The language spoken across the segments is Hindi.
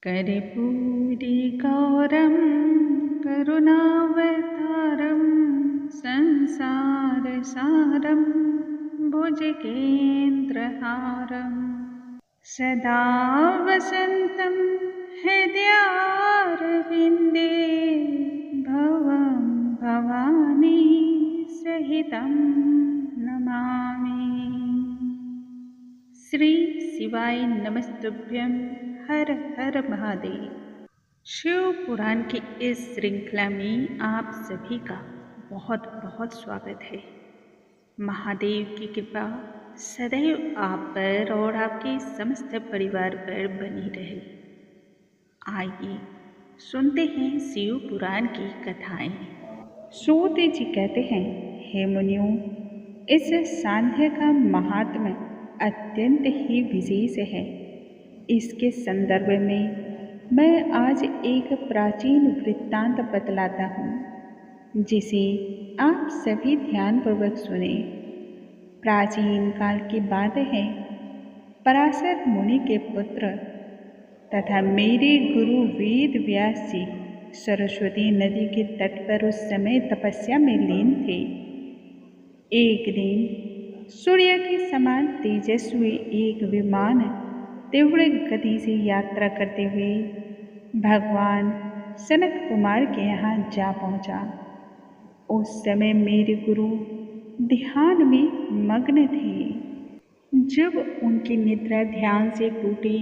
कर्पूरीगौरं करुणावतारं संसारसारं भुजगेन्द्रहारं सदा वसन्तं हृदयारविन्दे भवं भवानी सहितं नमामि। श्री शिवाय नमस्तुभ्यं। हर हर महादेव। शिव पुराण की इस श्रृंखला में आप सभी का बहुत बहुत स्वागत है। महादेव की कृपा सदैव आप पर और आपके समस्त परिवार पर बनी रहे। आइए सुनते हैं शिव पुराण की कथाएं। सूत जी कहते हैं, हे मुनियों, इस सांध्य का महात्म्य अत्यंत ही विशेष है। इसके संदर्भ में मैं आज एक प्राचीन वृत्तांत बतलाता हूँ, जिसे आप सभी ध्यानपूर्वक सुने। प्राचीन काल की बात है। पराशर मुनि के पुत्र तथा मेरे गुरु वेद व्यास जी सरस्वती नदी के तट पर उस समय तपस्या में लीन थे। एक दिन सूर्य के समान तेजस्वी एक विमान तीव्र गति से यात्रा करते हुए भगवान सनत कुमार के यहाँ जा पहुँचा। उस समय मेरे गुरु ध्यान में मग्न थे। जब उनकी निद्रा ध्यान से टूटी,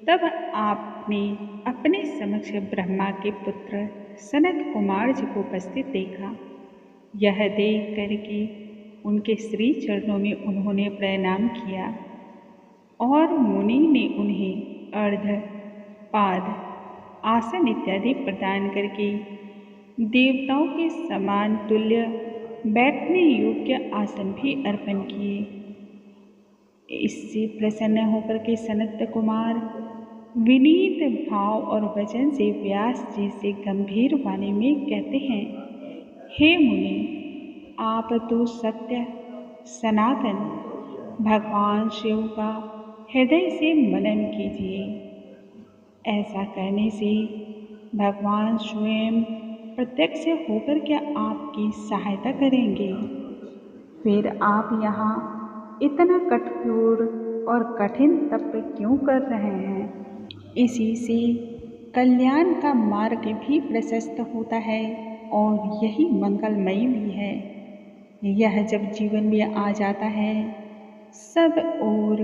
तब आपने अपने समक्ष ब्रह्मा के पुत्र सनत कुमार जी को उपस्थित देखा। यह देख करके उनके श्री चरणों में उन्होंने प्रणाम किया और मुनि ने उन्हें अर्घ, पाद, आसन इत्यादि प्रदान करके देवताओं के समान तुल्य बैठने योग्य आसन भी अर्पण किए। इससे प्रसन्न होकर के सनत कुमार विनीत भाव और वचन से व्यास जी से गंभीर वाणी में कहते हैं, हे मुनि, आप तो सत्य सनातन भगवान शिव का हृदय से मनन कीजिए। ऐसा करने से भगवान स्वयं प्रत्यक्ष होकर क्या आपकी सहायता करेंगे। फिर आप यहाँ इतना कठोर और कठिन तप क्यों कर रहे हैं। इसी से कल्याण का मार्ग भी प्रशस्त होता है और यही मंगलमयी भी है। यह जब जीवन में आ जाता है, सब और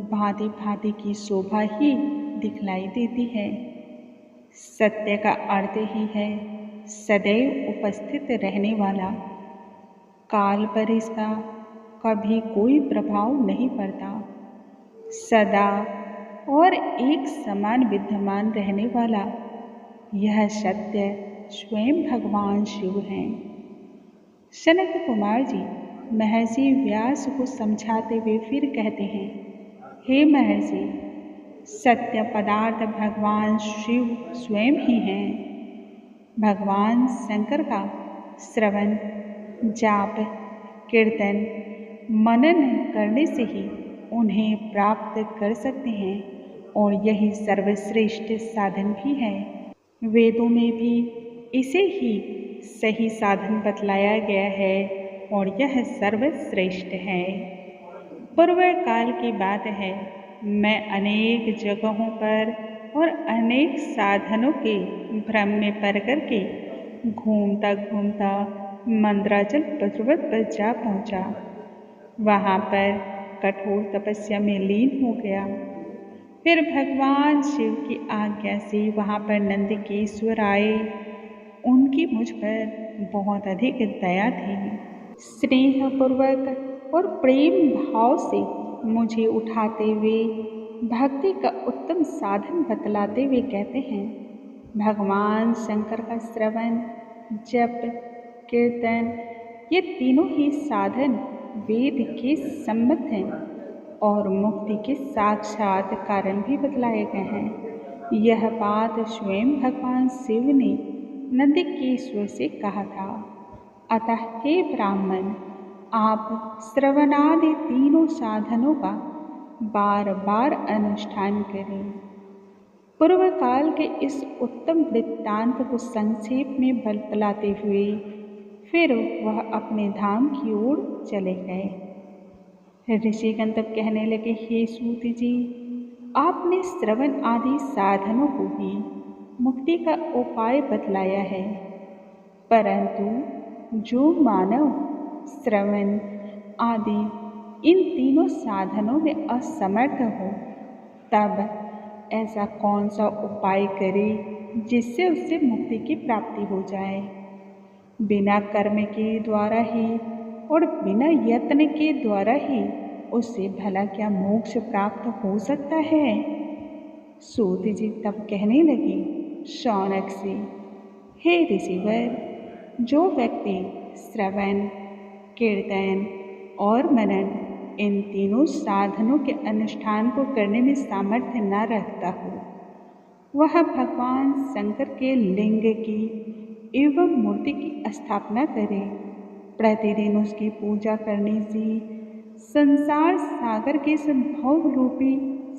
भांति भांति की शोभा ही दिखलाई देती है। सत्य का अर्थ ही है सदैव उपस्थित रहने वाला। काल पर इसका कभी कोई प्रभाव नहीं पड़ता। सदा और एक समान विद्यमान रहने वाला यह सत्य स्वयं भगवान शिव हैं। सनत कुमार जी महर्षि व्यास को समझाते हुए फिर कहते हैं, हे महर्षि, सत्य पदार्थ भगवान शिव स्वयं ही हैं। भगवान शंकर का श्रवण, जाप, कीर्तन, मनन करने से ही उन्हें प्राप्त कर सकते हैं और यही सर्वश्रेष्ठ साधन भी है। वेदों में भी इसे ही सही साधन बतलाया गया है और यह सर्वश्रेष्ठ है। पूर्व काल की बात है, मैं अनेक जगहों पर और अनेक साधनों के भ्रम में पड़ करके घूमता घूमता मंदराचल पर्वत पर जा पहुँचा। वहाँ पर कठोर तपस्या में लीन हो गया। फिर भगवान शिव की आज्ञा से वहाँ पर नंदकेश्वर आए। उनकी मुझ पर बहुत अधिक दया थी। स्नेहपूर्वक और प्रेम भाव से मुझे उठाते हुए भक्ति का उत्तम साधन बतलाते हुए कहते हैं, भगवान शंकर का श्रवण, जप, कीर्तन, ये तीनों ही साधन वेद के सम्मत हैं और मुक्ति के साक्षात कारण भी बतलाए गए हैं। यह बात स्वयं भगवान शिव ने नंदकेश्वर से कहा था। अतः हे ब्राह्मण, आप श्रवणादि तीनों साधनों का बार बार अनुष्ठान करें। पूर्व काल के इस उत्तम वृत्तांत को संक्षेप में बतलाते हुए फिर वह अपने धाम की ओर चले गए। ऋषिगण तब कहने लगे, हे सूत जी, आपने श्रवण आदि साधनों को ही मुक्ति का उपाय बतलाया है, परंतु जो मानव श्रवण आदि इन तीनों साधनों में असमर्थ हो, तब ऐसा कौन सा उपाय करे जिससे उससे मुक्ति की प्राप्ति हो जाए। बिना कर्म के द्वारा ही और बिना यत्न के द्वारा ही उससे भला क्या मोक्ष प्राप्त हो सकता है। सूत जी तब कहने लगे शौनक से, हे ऋषिवर, जो व्यक्ति श्रवण, कीर्तन और मनन इन तीनों साधनों के अनुष्ठान को करने में सामर्थ्य न रखता हो, वह भगवान शंकर के लिंग की एवं मूर्ति की स्थापना करे, प्रतिदिन उसकी पूजा करने से संसार सागर के संभव रूपी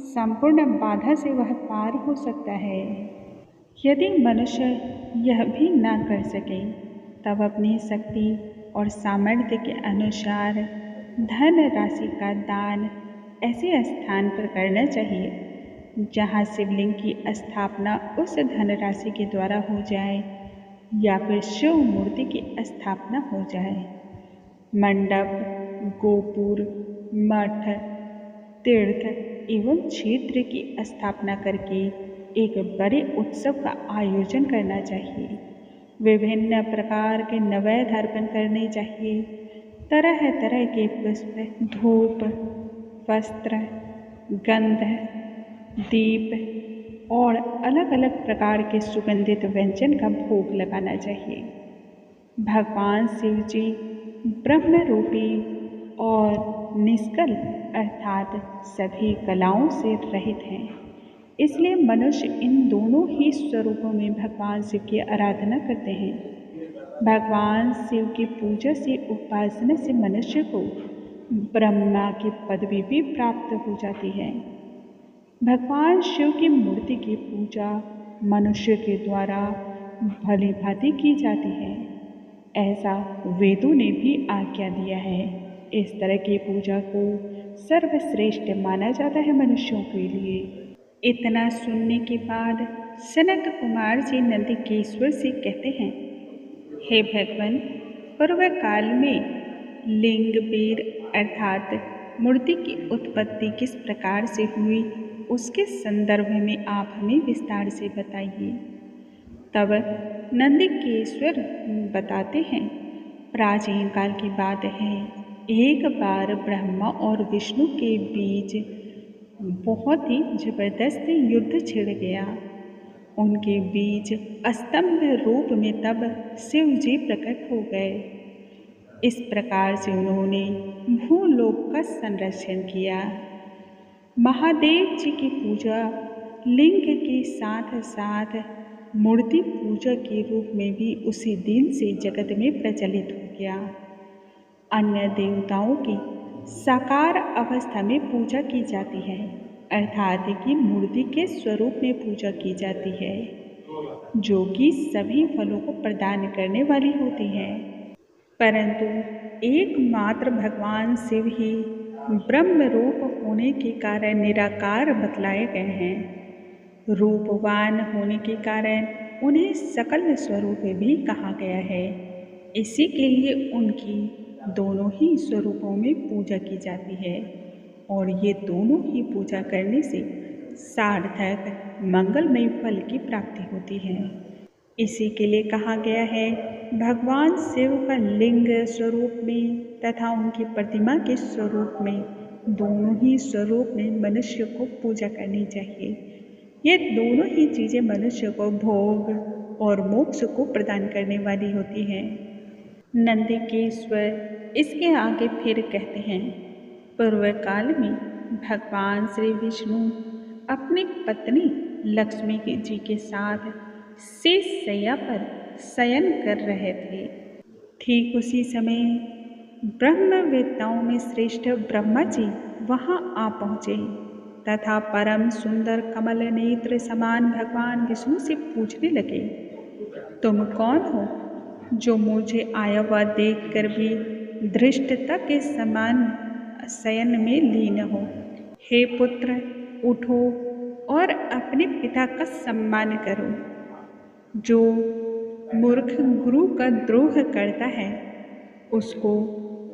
संपूर्ण बाधा से वह पार हो सकता है। यदि मनुष्य यह भी ना कर सके, तब अपनी शक्ति और सामर्थ्य के अनुसार धन राशि का दान ऐसे स्थान पर करना चाहिए जहाँ शिवलिंग की स्थापना उस धन राशि के द्वारा हो जाए या फिर शिव मूर्ति की स्थापना हो जाए। मंडप, गोपुर, मठ, तीर्थ एवं क्षेत्र की स्थापना करके एक बड़े उत्सव का आयोजन करना चाहिए। विभिन्न प्रकार के नैवेद्य अर्पण करने चाहिए। तरह तरह के पुष्प, धूप, वस्त्र, गंध, दीप और अलग अलग प्रकार के सुगंधित व्यंजन का भोग लगाना चाहिए। भगवान शिव जी ब्रह्म रूपी और निष्कल अर्थात सभी कलाओं से रहित हैं, इसलिए मनुष्य इन दोनों ही स्वरूपों में भगवान शिव की आराधना करते हैं। भगवान शिव की पूजा से, उपासना से मनुष्य को ब्रह्मा की पदवी भी प्राप्त हो जाती है। भगवान शिव की मूर्ति की पूजा मनुष्य के द्वारा भली भांति की जाती है, ऐसा वेदों ने भी आज्ञा दिया है। इस तरह की पूजा को सर्वश्रेष्ठ माना जाता है मनुष्यों के लिए। इतना सुनने के बाद सनक कुमार जी नंदिकेश्वर से कहते हैं, हे भगवान, पूर्व काल में लिंग पीर अर्थात मूर्ति की उत्पत्ति किस प्रकार से हुई, उसके संदर्भ में आप हमें विस्तार से बताइए। तब नंदिकेश्वर बताते हैं, प्राचीन काल की बात है, एक बार ब्रह्मा और विष्णु के बीच बहुत ही जबरदस्त युद्ध छिड़ गया। उनके बीच स्तंभ रूप में तब शिव जी प्रकट हो गए। इस प्रकार से उन्होंने भूलोक का संरक्षण किया। महादेव जी की पूजा लिंग के साथ साथ मूर्ति पूजा के रूप में भी उसी दिन से जगत में प्रचलित हो गया। अन्य देवताओं की साकार अवस्था में पूजा की जाती है, अर्थात कि मूर्ति के स्वरूप में पूजा की जाती है, जो कि सभी फलों को प्रदान करने वाली होती है। परंतु एकमात्र भगवान शिव ही ब्रह्म रूप होने के कारण निराकार बतलाए गए हैं। रूपवान होने के कारण उन्हें सकल स्वरूप भी कहा गया है। इसी के लिए उनकी दोनों ही स्वरूपों में पूजा की जाती है और ये दोनों ही पूजा करने से सार्थक मंगलमय फल की प्राप्ति होती है। इसी के लिए कहा गया है, भगवान शिव का लिंग स्वरूप में तथा उनकी प्रतिमा के स्वरूप में, दोनों ही स्वरूप में मनुष्य को पूजा करनी चाहिए। ये दोनों ही चीज़ें मनुष्य को भोग और मोक्ष को प्रदान करने वाली होती हैं। नंदिकेश्वर इसके आगे फिर कहते हैं, पूर्व काल में भगवान श्री विष्णु अपनी पत्नी लक्ष्मी जी के साथ शेष शैया पर शयन कर रहे थे। ठीक उसी समय ब्रह्मवेत्ताओं में श्रेष्ठ ब्रह्मा जी वहां आ पहुँचे। तथा परम सुंदर कमल नेत्र समान भगवान विष्णु से पूछने लगे, तुम कौन हो जो मुझे आया हुआ देख कर भी धृष्टता के समान शयन में लीन हो। हे पुत्र, उठो और अपने पिता का सम्मान करो। जो मूर्ख गुरु का द्रोह करता है उसको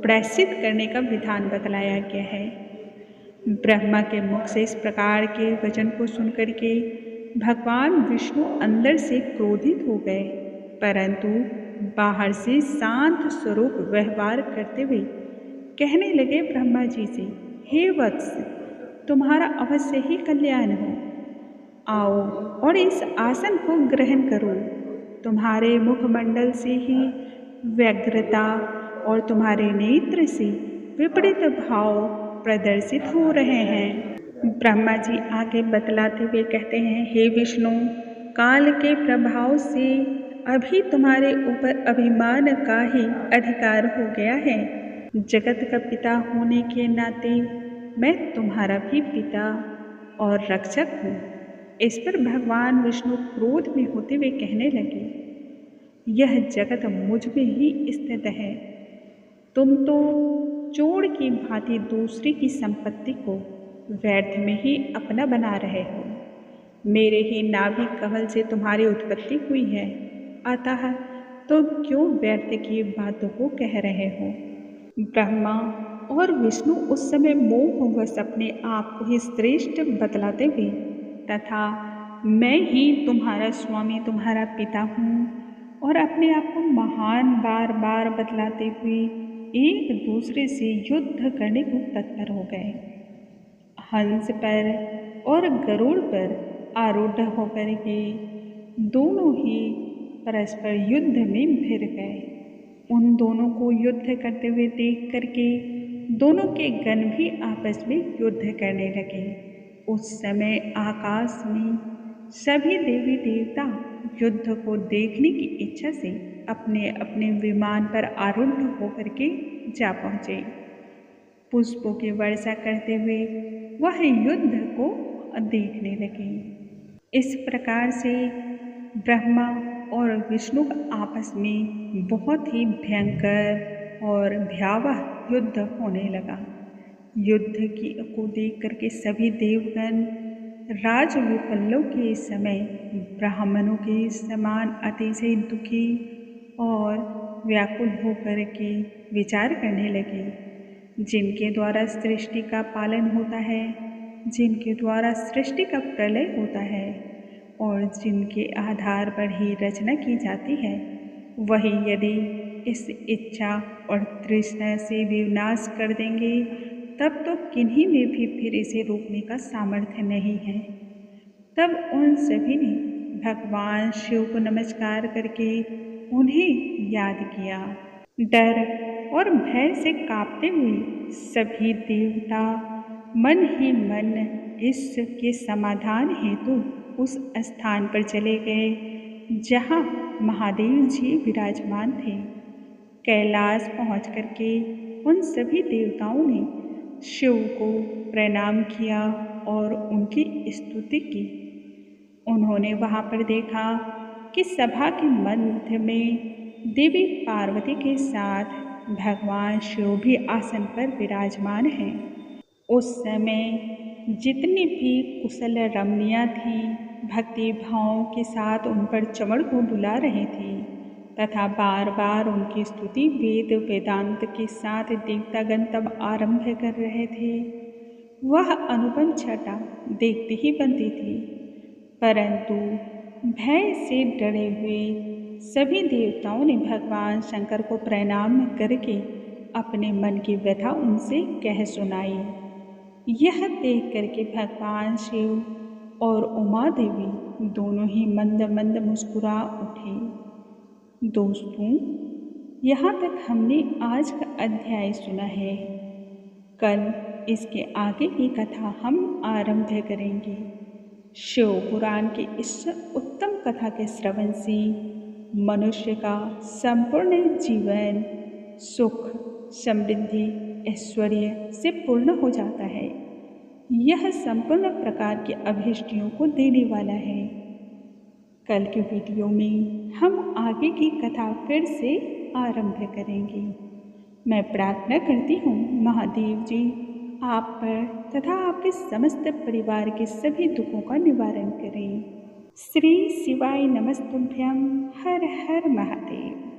प्रायश्चित करने का विधान बतलाया गया है। ब्रह्मा के मुख से इस प्रकार के वचन को सुनकर के भगवान विष्णु अंदर से क्रोधित हो गए, परंतु बाहर से शांत स्वरूप व्यवहार करते हुए कहने लगे ब्रह्मा जी से, हे वत्स, तुम्हारा अवश्य ही कल्याण हो। आओ और इस आसन को ग्रहण करो। तुम्हारे मुखमंडल से ही व्यग्रता और तुम्हारे नेत्र से विपरीत भाव प्रदर्शित हो रहे हैं। ब्रह्मा जी आगे बतलाते हुए कहते हैं, हे विष्णु, काल के प्रभाव से अभी तुम्हारे ऊपर अभिमान का ही अधिकार हो गया है। जगत का पिता होने के नाते मैं तुम्हारा भी पिता और रक्षक हूँ। इस पर भगवान विष्णु क्रोध में होते हुए कहने लगे, यह जगत मुझ में ही स्थित है। तुम तो चोर की भांति दूसरे की संपत्ति को व्यर्थ में ही अपना बना रहे हो। मेरे ही नाभि कमल से तुम्हारी उत्पत्ति हुई है, अतः तुम क्यों व्यर्थ की बातों को कह रहे हो। ब्रह्मा और विष्णु उस समय मोहवश अपने आप को ही श्रेष्ठ बतलाते हुए तथा मैं ही तुम्हारा स्वामी, तुम्हारा पिता हूँ और अपने आप को महान बार बार बतलाते हुए एक दूसरे से युद्ध करने को तत्पर हो गए। हंस पर और गरुड़ पर आरूढ़ होकर के दोनों ही परस्पर युद्ध में भिड़ गए। उन दोनों को युद्ध करते हुए देख करके दोनों के गण भी आपस में युद्ध करने लगे। उस समय आकाश में सभी देवी देवता युद्ध को देखने की इच्छा से अपने अपने विमान पर आरूढ़ होकर के जा पहुँचे। पुष्पों की वर्षा करते हुए वह युद्ध को देखने लगे। इस प्रकार से ब्रह्मा और विष्णु आपस में बहुत ही भयंकर और भयावह युद्ध होने लगा। युद्ध को देख करके सभी देवगण राजविपल्लव के समय ब्राह्मणों के समान अतिशय दुखी और व्याकुल होकर के विचार करने लगे, जिनके द्वारा सृष्टि का पालन होता है, जिनके द्वारा सृष्टि का प्रलय होता है और जिनके आधार पर ही रचना की जाती है, वही यदि इस इच्छा और तृष्णा से विनाश कर देंगे तब तो किन्हीं में भी फिर इसे रोकने का सामर्थ्य नहीं है। तब उन सभी ने भगवान शिव को नमस्कार करके उन्हें याद किया। डर और भय से कांपते हुए सभी देवता मन ही मन इसके समाधान हेतु उस स्थान पर चले गए जहाँ महादेव जी विराजमान थे। कैलाश पहुँच करके उन सभी देवताओं ने शिव को प्रणाम किया और उनकी स्तुति की। उन्होंने वहाँ पर देखा कि सभा के मध्य में देवी पार्वती के साथ भगवान शिव भी आसन पर विराजमान हैं। उस समय जितनी भी कुशल रमणियाँ थीं भक्ति भाव के साथ उन पर चमड़ को डुला रही थी तथा बार बार उनकी स्तुति वेद वेदांत के साथ देवतागण तब आरंभ कर रहे थे। वह अनुपम छटा देखते ही बनती थी, परंतु भय से डरे हुए सभी देवताओं ने भगवान शंकर को प्रणाम करके अपने मन की व्यथा उनसे कह सुनाई। यह देख करके भगवान शिव और उमा देवी दोनों ही मंद मंद मुस्कुरा उठे। दोस्तों, यहाँ तक हमने आज का अध्याय सुना है। कल इसके आगे की कथा हम आरंभ करेंगे। शिव पुराण की इस उत्तम कथा के श्रवण से मनुष्य का संपूर्ण जीवन सुख, समृद्धि, ऐश्वर्य से पूर्ण हो जाता है। यह संपूर्ण प्रकार के अभीष्टियों को देने वाला है। कल के वीडियो में हम आगे की कथा फिर से आरंभ करेंगे। मैं प्रार्थना करती हूँ महादेव जी आप पर तथा आपके समस्त परिवार के सभी दुखों का निवारण करें। श्री शिवाय नमस्तुभ्यं। हर हर महादेव।